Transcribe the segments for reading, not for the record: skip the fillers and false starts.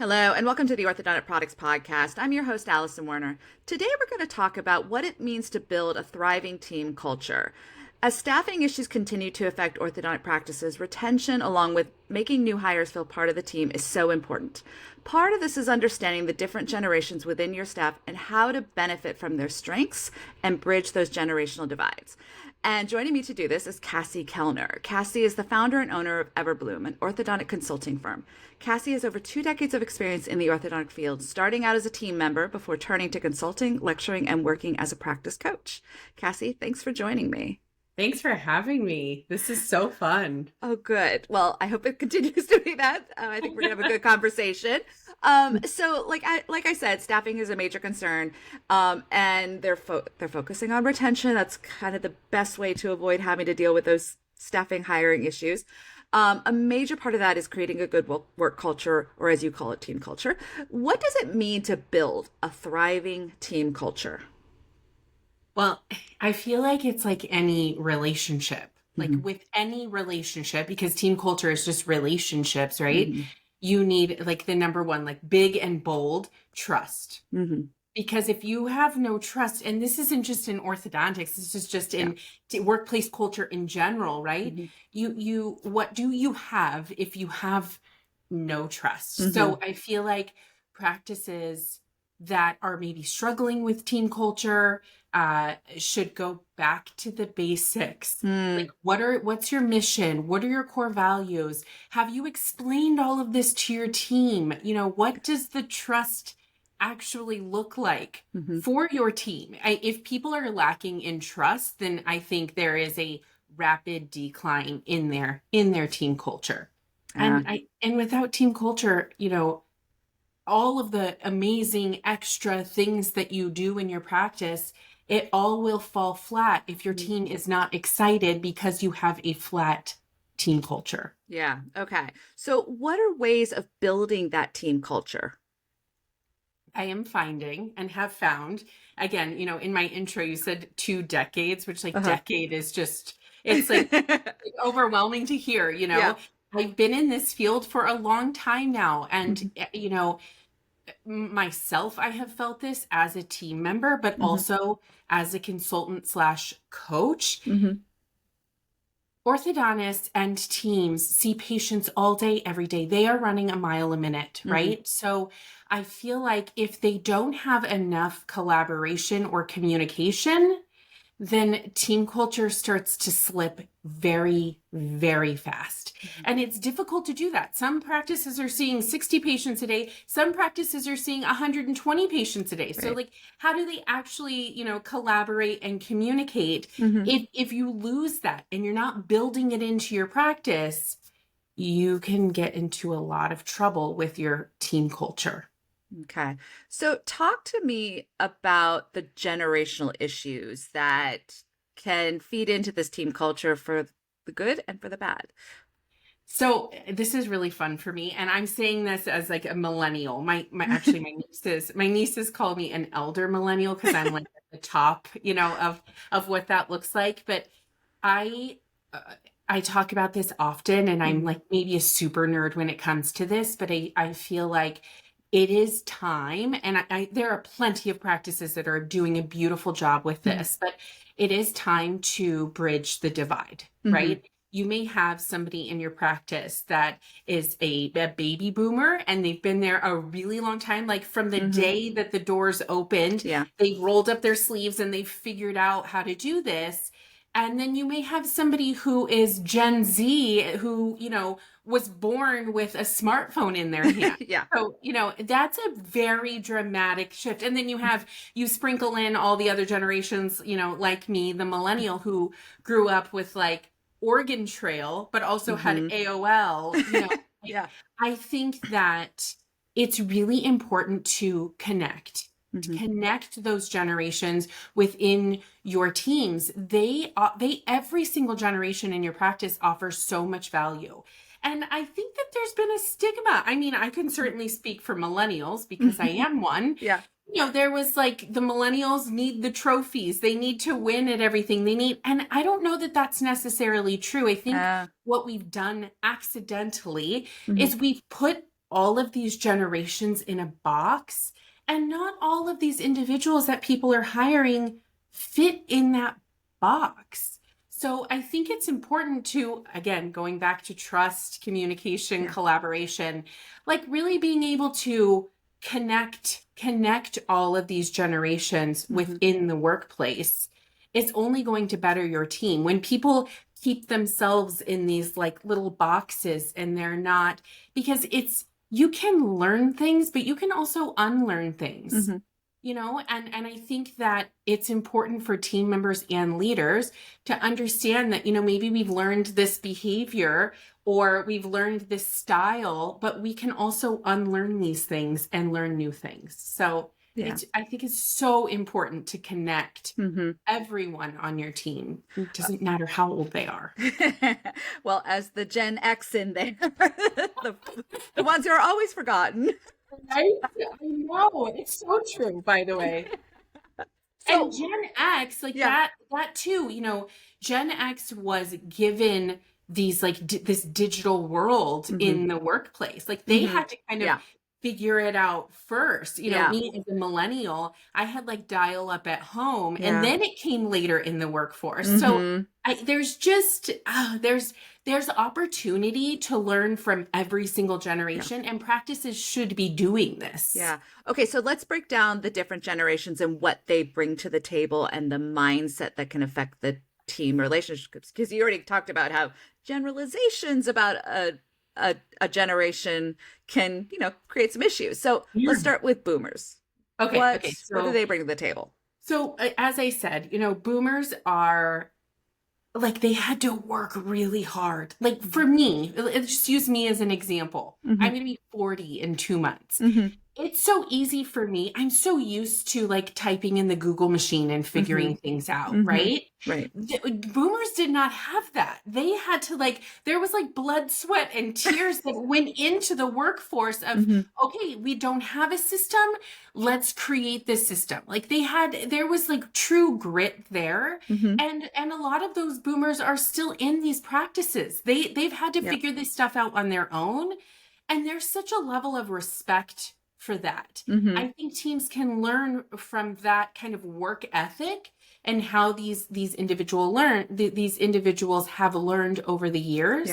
Hello, and welcome to the Orthodontic Products Podcast. I'm your host, Allison Werner. Today, we're going to talk about what it means to build a thriving team culture. As staffing issues continue to affect orthodontic practices, retention, along with making new hires feel part of the team, is so important. Part of this is understanding the different generations within your staff and how to benefit from their strengths and bridge those generational divides. And joining me to do this is Cassie Kellner. Cassie is the founder and owner of Everbloom, an orthodontic consulting firm. Cassie has over 2 decades of experience in the orthodontic field, starting out as a team member before turning to consulting, lecturing, and working as a practice coach. Cassie, thanks for joining me. Thanks for having me. This is so fun. Oh, good. Well, I hope it continues to be that. I think we're gonna have a good conversation. So, like I said, staffing is a major concern, and they're focusing on retention. That's kind of the best way to avoid having to deal with those staffing hiring issues. A major part of that is creating a good work culture, or as you call it, team culture. What does it mean to build a thriving team culture? Well, I feel like it's like any relationship, like with any relationship, because team culture is just relationships, right? Mm-hmm. You need like the number one, like big and bold trust. Mm-hmm. Because if you have no trust, and this isn't just in orthodontics, this is just in workplace culture in general, right? Mm-hmm. What do you have if you have no trust? So I feel like practices that are maybe struggling with team culture should go back to the basics. Like what's your mission? What are your core values? Have you explained all of this to your team? You know, what does the trust actually look like for your team? If people are lacking in trust, then I think there is a rapid decline in their team culture. And without team culture, you know, all of the amazing extra things that you do in your practice, it all will fall flat if your team is not excited because you have a flat team culture. Yeah. Okay. So what are ways of building that team culture? I am finding and have found, again, you know, in my intro, you said 2 decades, which like decade is just, it's like overwhelming to hear, you know. Yeah. I've been in this field for a long time now. And, you know, myself, I have felt this as a team member, but also as a consultant slash coach. Orthodontists and teams see patients all day, every day. They are running a mile a minute, right? So I feel like if they don't have enough collaboration or communication, then team culture starts to slip very, very fast. And it's difficult to do that. Some practices are seeing 60 patients a day. Some practices are seeing 120 patients a day. Right. So like, how do they actually, you know, collaborate and communicate? If you lose that and you're not building it into your practice, you can get into a lot of trouble with your team culture. Okay. So talk to me about the generational issues that can feed into this team culture for the good and for the bad. So this is really fun for me. And I'm saying this as like a millennial. My nieces call me an elder millennial because I'm like at the top, you know, of what that looks like. But I talk about this often, and I'm like maybe a super nerd when it comes to this, but I feel like it is time, and there are plenty of practices that are doing a beautiful job with this, but it is time to bridge the divide, right? You may have somebody in your practice that is a baby boomer, and they've been there a really long time, like from the day that the doors opened, they rolled up their sleeves and they figured out how to do this. And then you may have somebody who is Gen Z who, you know, was born with a smartphone in their hand. So, you know, that's a very dramatic shift. And then you sprinkle in all the other generations, you know, like me, the millennial who grew up with like Oregon Trail, but also had AOL, you know. I think that it's really important to connect those generations within your teams. They every single generation in your practice offers so much value. And I think that there's been a stigma. I mean, I can certainly speak for millennials because I am one. You know, there was like the millennials need the trophies. They need to win at everything they need. And I don't know that that's necessarily true. I think what we've done accidentally is we've put all of these generations in a box, and not all of these individuals that people are hiring fit in that box. So I think it's important to, again, going back to trust, communication, collaboration, like really being able to connect all of these generations within the workplace is only going to better your team. When people keep themselves in these like little boxes and they're not, because you can learn things, but you can also unlearn things. You know, and I think that it's important for team members and leaders to understand that, you know, maybe we've learned this behavior or we've learned this style, but we can also unlearn these things and learn new things. So I think it's so important to connect everyone on your team. It doesn't matter how old they are. Well, as the Gen X in there, the ones who are always forgotten. I know, it's so true, by the way. So, and Gen X, like that too, you know, Gen X was given these like this digital world in the workplace. Like they had to kind of figure it out first. You know, me as a millennial, I had like dial up at home and then it came later in the workforce. So there's just, there's opportunity to learn from every single generation and practices should be doing this. Yeah. Okay. So let's break down the different generations and what they bring to the table and the mindset that can affect the team relationships. Because you already talked about how generalizations about a generation can, you know, create some issues. So let's start with boomers. Okay. What do they bring to the table? So as I said, you know, boomers are like, they had to work really hard. Like for me, just use me as an example. I'm going to be 40 in 2 months. It's so easy for me. I'm so used to like typing in the Google machine and figuring things out, right? Right. Boomers did not have that. They had to like, there was like blood, sweat, and tears that went into the workforce of, okay, we don't have a system. Let's create this system. Like there was like true grit there. And a lot of those boomers are still in these practices. They've had to figure this stuff out on their own. And there's such a level of respect for that. I think teams can learn from that kind of work ethic and how these individuals have learned over the years.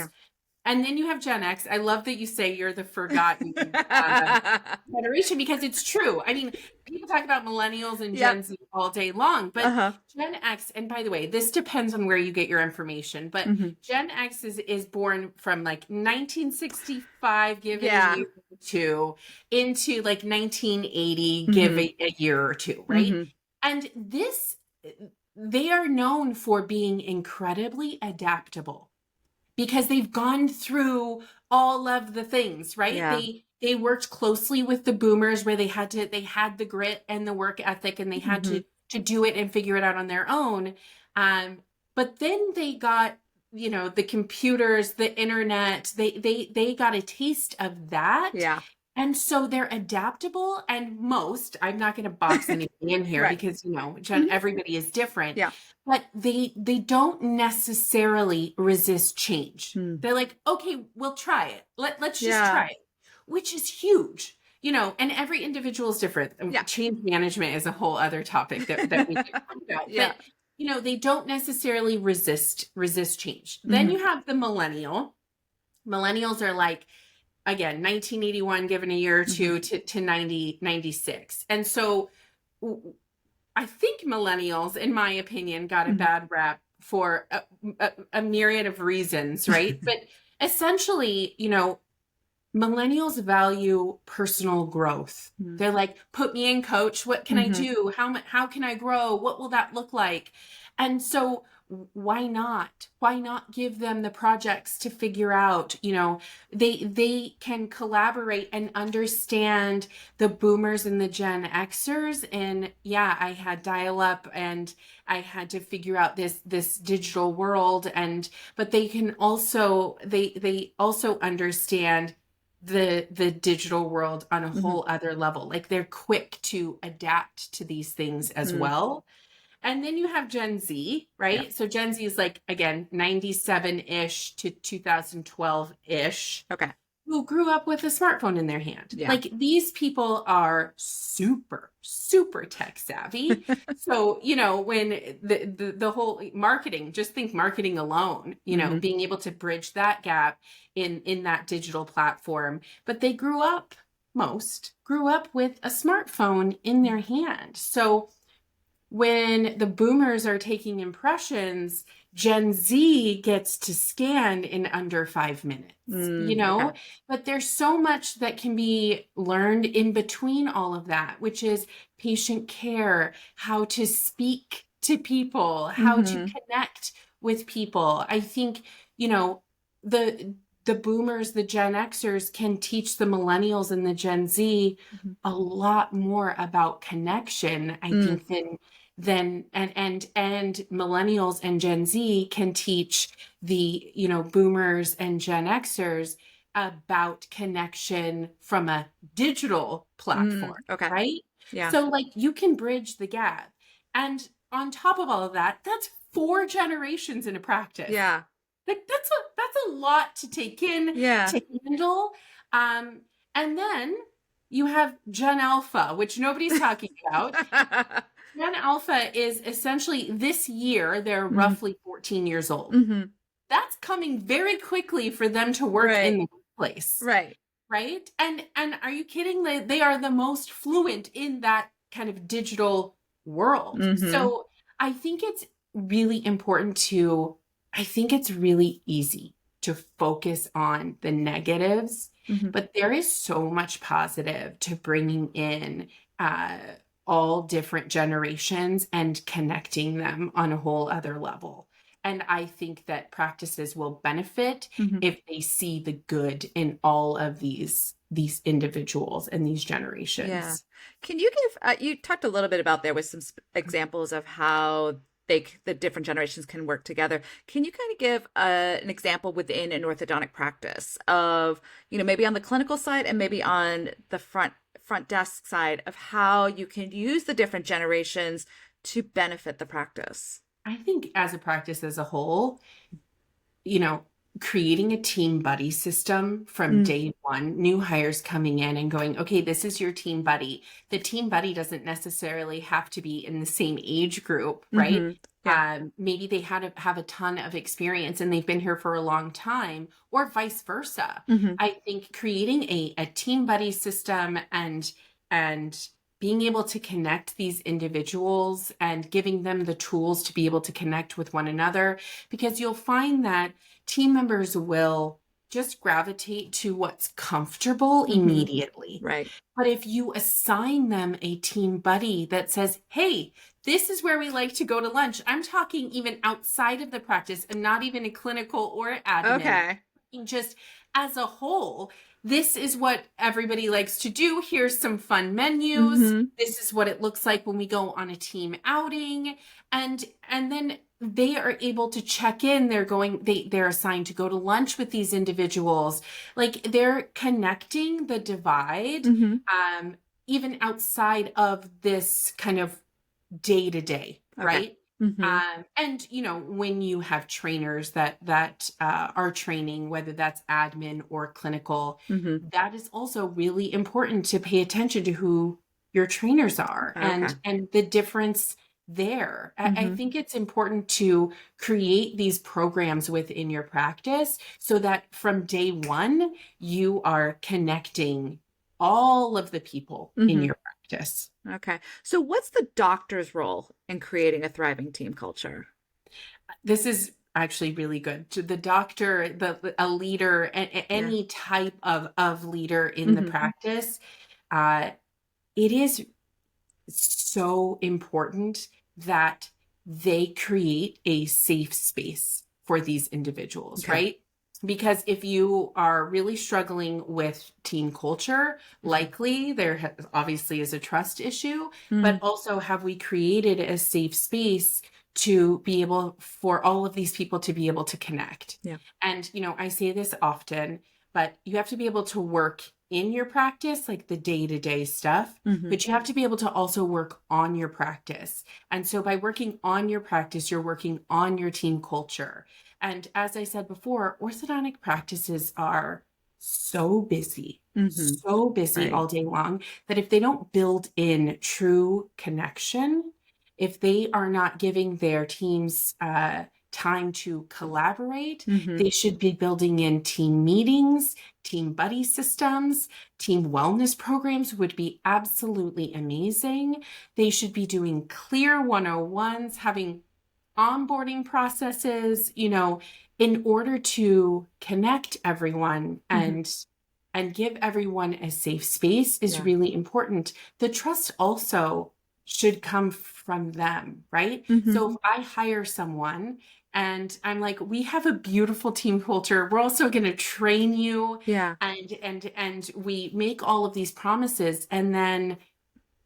And then you have Gen X. I love that you say you're the forgotten generation because it's true. I mean, people talk about millennials and Gen Z all day long, but Gen X, and by the way, this depends on where you get your information, but Gen X is born from like 1965, give it a year or two, into like 1980, give it a year or two, right? And they are known for being incredibly adaptable. Because they've gone through all of the things, right? They worked closely with the boomers where they had the grit and the work ethic and they had to do it and figure it out on their own. But then they got, you know, the computers, the internet, they got a taste of that. And so they're adaptable and I'm not going to box anything in here because, you know, everybody is different. But they don't necessarily resist change. They're like, okay, we'll try it. Let's just try it, which is huge. You know, and every individual is different. Change management is a whole other topic that we can talk about. But, you know, they don't necessarily resist change. Then you have the millennial. Millennials are like, again, 1981, given a year or two to 96. And so I think millennials, in my opinion, got a bad rap for a myriad of reasons, right? But essentially, you know, millennials value personal growth. They're like, put me in, coach. What can I do? How can I grow? What will that look like? And so why not give them the projects to figure out, you know, they can collaborate and understand the boomers and the Gen Xers. And I had dial up and I had to figure out this digital world. But they can also, they also understand the digital world on a whole other level. Like they're quick to adapt to these things as well. And then you have Gen Z, right? So Gen Z is like, again, 97-ish to 2012-ish. Okay. who grew up with a smartphone in their hand. Yeah. Like these people are super, super tech savvy. So, when the whole marketing, just think marketing alone, being able to bridge that gap in that digital platform. But they most grew up with a smartphone in their hand. So when the boomers are taking impressions, Gen Z gets to scan in under 5 minutes, Okay. but there's so much that can be learned in between all of that, which is patient care, how to speak to people, how to connect with people. I think, the boomers, the Gen Xers can teach the millennials and the Gen Z a lot more about connection, I think, than and millennials and Gen Z can teach the, boomers and Gen Xers about connection from a digital platform, Okay. right? Yeah. So like you can bridge the gap. And on top of all of that, that's 4 generations in a practice. Yeah. Like that's a lot to take in, Yeah. to handle. And then you have Gen Alpha, which nobody's talking about. Gen Alpha is essentially this year, they're roughly 14 years old. That's coming very quickly for them to work in the workplace. Right. Right. And are you kidding? They are the most fluent in that kind of digital world. So I think it's really I think it's really easy to focus on the negatives, but there is so much positive to bringing in all different generations and connecting them on a whole other level. And I think that practices will benefit if they see the good in all of these individuals and these generations. Yeah. Can you give, you talked a little bit about there with some examples of how the different generations can work together. Can you kind of give an example within an orthodontic practice of, maybe on the clinical side and maybe on the front desk side of how you can use the different generations to benefit the practice? I think as a practice as a whole, creating a team buddy system from day one, new hires coming in and going, okay, this is your team buddy. The team buddy doesn't necessarily have to be in the same age group, right? Yeah. Maybe they have a ton of experience and they've been here for a long time, or vice versa. I think creating a team buddy system and being able to connect these individuals and giving them the tools to be able to connect with one another, because you'll find that team members will just gravitate to what's comfortable immediately. Right. But if you assign them a team buddy that says, hey, this is where we like to go to lunch. I'm talking even outside of the practice and not even a clinical or admin. Okay. Just as a whole, this is what everybody likes to do. Here's some fun menus. This is what it looks like when we go on a team outing. And then they are able to check in. They're assigned to go to lunch with these individuals. Like they're connecting the divide, even outside of this kind of day to day, right? And when you have trainers that are training, whether that's admin or clinical, that is also really important to pay attention to who your trainers are and the difference there. I think it's important to create these programs within your practice so that from day one, you are connecting all of the people in your practice. Okay. So what's the doctor's role in creating a thriving team culture? This is actually really good. To the doctor, a leader, any type of leader in the practice, it is so important that they create a safe space for these individuals, right? Because if you are really struggling with team culture, likely there obviously is a trust issue, but also have we created a safe space to be able for all of these people to be able to connect? Yeah. And, I say this often, but you have to be able to work in your practice, like the day-to-day stuff, but you have to be able to also work on your practice. And so by working on your practice, you're working on your team culture. And as I said before, orthodontic practices are Hmm. so busy Right. all day long that if they don't build in true connection, if they are not giving their teams time to collaborate, Hmm. they should be building in team meetings, team buddy systems, team wellness programs would be absolutely amazing. They should be doing clear 101s, having onboarding processes, in order to connect everyone Hmm. and give everyone a safe space is Yeah. really important. The trust also should come from them, right? Hmm. So if I hire someone and I'm like, we have a beautiful team culture, we're also going to train you Yeah. and we make all of these promises, and then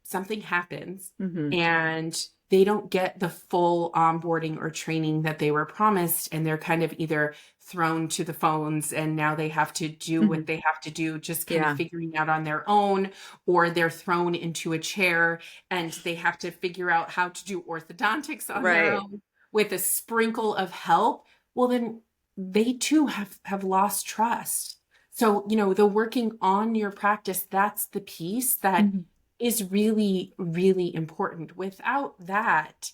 something happens Hmm. and they don't get the full onboarding or training that they were promised, and they're kind of either thrown to the phones and now they have to do Hmm. what they have to do, just kind of Yeah. figuring out on their own, or they're thrown into a chair and they have to figure out how to do orthodontics on their Right. own with a sprinkle of help. Well, then they too have lost trust. So, the working on your practice, that's the piece that Hmm. is really, really important. Without that,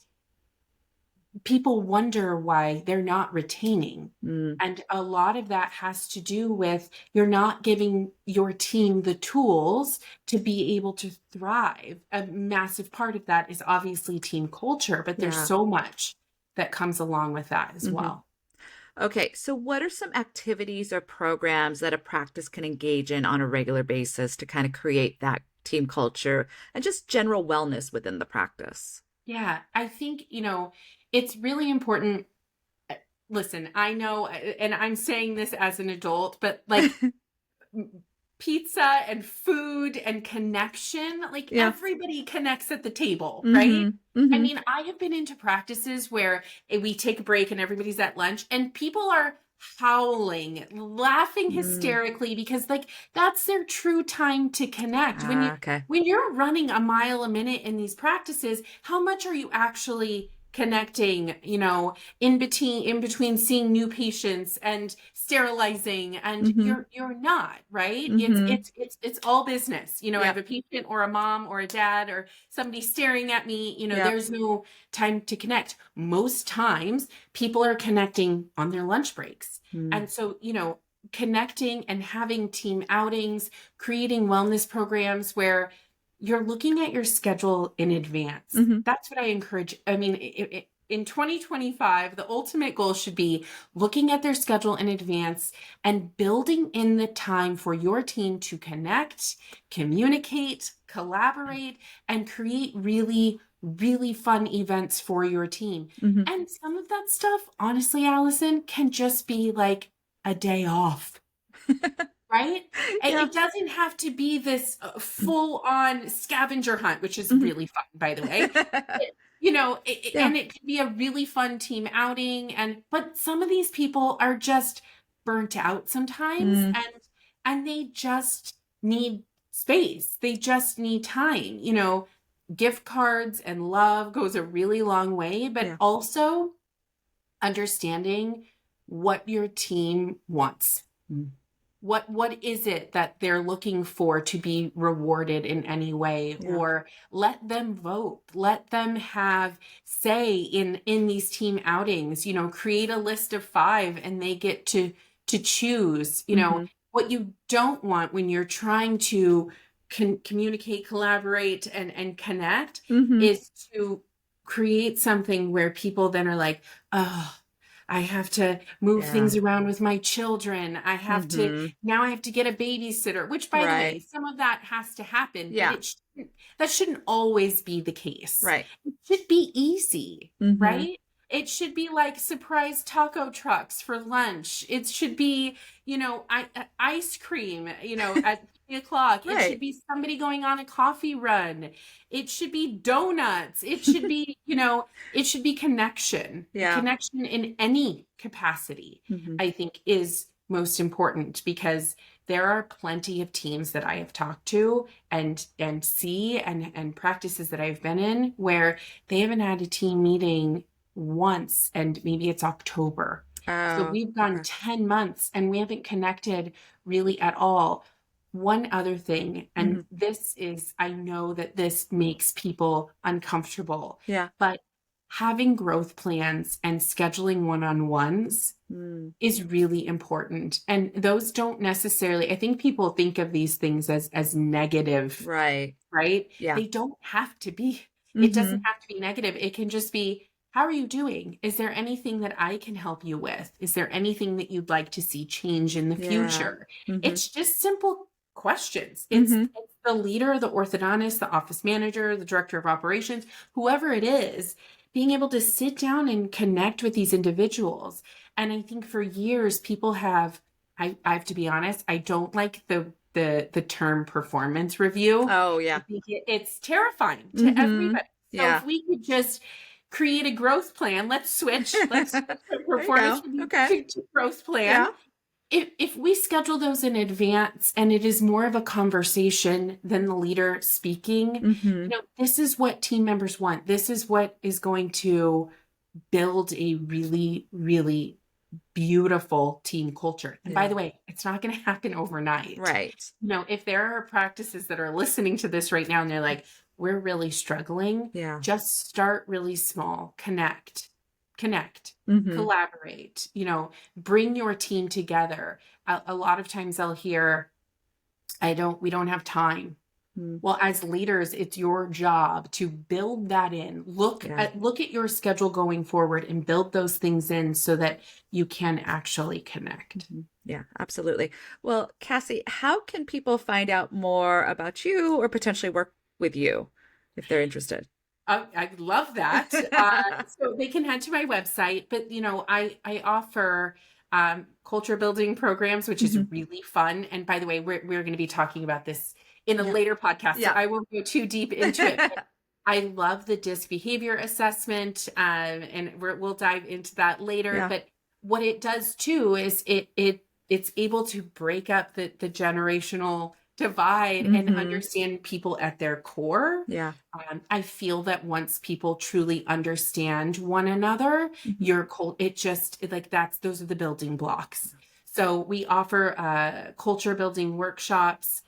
people wonder why they're not retaining. Mm. And a lot of that has to do with you're not giving your team the tools to be able to thrive. A massive part of that is obviously team culture, but there's Yeah. so much that comes along with that as Hmm. well. Okay, so what are some activities or programs that a practice can engage in on a regular basis to kind of create that team culture and just general wellness within the practice? Yeah, I think, it's really important. Listen, I know, and I'm saying this as an adult, but like pizza and food and connection, like Yeah. everybody connects at the table, right? Hmm. I Hmm. mean, I have been into practices where we take a break and everybody's at lunch and people are howling, laughing Mm. hysterically because like that's their true time to connect. When you Ah, okay. when you're running a mile a minute in these practices, how much are you actually connecting, in between seeing new patients and sterilizing, and Hmm. you're not, right? it's Hmm. it's it's it's all business. I have Yep. a patient or a mom or a dad or somebody staring at me. Yep. There's no time to connect. Most times people are connecting on their lunch breaks. Mm. And so, connecting and having team outings, creating wellness programs where you're looking at your schedule in advance. Hmm. That's what I encourage. I mean, in 2025, the ultimate goal should be looking at their schedule in advance and building in the time for your team to connect, communicate, collaborate, and create really, really fun events for your team. Hmm. And some of that stuff, honestly, Allison, can just be like a day off. Right? Yeah. It doesn't have to be this full on scavenger hunt, which is Hmm. really fun, by the way. Yeah. And it could be a really fun team outing. But some of these people are just burnt out sometimes, Mm. and they just need space. They just need time. Gift cards and love goes a really long way, but Yeah. also understanding what your team wants. Mm. What is it that they're looking for to be rewarded in any way? Yeah. Or let them vote, let them have say in these team outings. Create a list of 5 and they get to choose. Hmm. What you don't want when you're trying to communicate, collaborate, and connect Hmm. is to create something where people then are like, oh, I have to move Yeah. things around with my children. Hmm. Now I have to get a babysitter, which, by the way, Right. some of that has to happen, but Yeah. that shouldn't always be the case. Right. It should be easy, Hmm. right? It should be like surprise taco trucks for lunch. It should be, ice cream, at 3 o'clock. It should Right. be somebody going on a coffee run. It should be donuts. It should be, it should be connection. Yeah. Connection in any capacity, Hmm. I think, is most important, because there are plenty of teams that I have talked to and see and practices that I've been in where they haven't had a team meeting once, and maybe it's October. So Oh, we've gone okay. 10 months and we haven't connected really at all. One other thing, and Hmm. this is, I know that this makes people uncomfortable, Yeah. but having growth plans and scheduling one-on-ones Mm. is really important. And those don't necessarily, I think people think of these things as negative, Right. right? Yeah. They don't have to be. It doesn't Hmm. have to be negative. It can just be, how are you doing? Is there anything that I can help you with? Is there anything that you'd like to see change in the Yeah. future? Hmm. It's just simple questions. Hmm. It's the leader, the orthodontist, the office manager, the director of operations, whoever it is, being able to sit down and connect with these individuals. And I think for years people have, I have to be honest, I don't like the term performance review. Oh, I yeah. think it's terrifying to Hmm. everybody. So Yeah. if we could just create a growth plan, let's switch from There you performance go. review Okay. to growth plan. Yeah. If we schedule those in advance and it is more of a conversation than the leader speaking, Hmm. this is what team members want. This is what is going to build a really, really beautiful team culture. And by Yeah. the way, it's not going to happen overnight. Right. If there are practices that are listening to this right now and they're like, we're really struggling, Yeah. just start really small, connect, Hmm. collaborate, bring your team together. A lot of times I'll hear, we don't have time. Well, as leaders, it's your job to build that in. Yeah. Look at your schedule going forward and build those things in so that you can actually connect. Mhm. Yeah, absolutely. Well, Cassie, how can people find out more about you or potentially work with you if they're interested? I love that. So they can head to my website, but I offer culture building programs, which is Hmm. really fun. And by the way, we're going to be talking about this in a Yeah. later podcast, so Yeah. I won't go too deep into it. But I love the DISC behavior assessment, and we'll dive into that later. Yeah. But what it does too is it's able to break up the generational divide and Hmm. understand people at their core. Yeah. I feel that once people truly understand one another, Hmm. those are the building blocks. So we offer culture building workshops,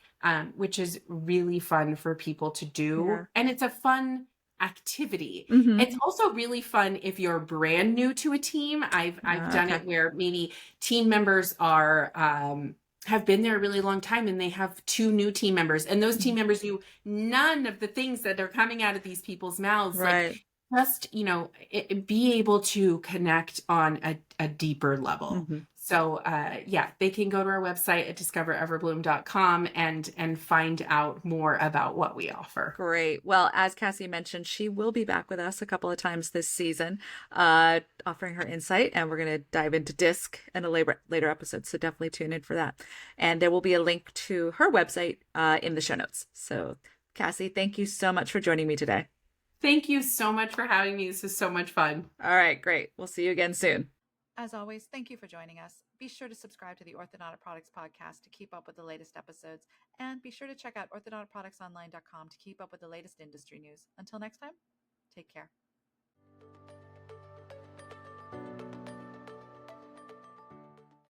which is really fun for people to do. Yeah. And it's a fun activity. Hmm. It's also really fun if you're brand new to a team. I've done Okay. it where maybe team members are have been there a really long time and they have two new team members, and those team Mhm. members do none of the things that are coming out of these people's mouths. Like, Right. just be able to connect on a deeper level. Hmm. So yeah, they can go to our website at discovereverbloom.com and find out more about what we offer. Great. Well, as Cassie mentioned, she will be back with us a couple of times this season, offering her insight, and we're going to dive into DISC in a later episode. So definitely tune in for that. And there will be a link to her website in the show notes. So, Cassie, thank you so much for joining me today. Thank you so much for having me. This is so much fun. All right, great. We'll see you again soon. As always, thank you for joining us. Be sure to subscribe to the Orthodontic Products Podcast to keep up with the latest episodes, and be sure to check out orthodonticproductsonline.com to keep up with the latest industry news. Until next time, take care.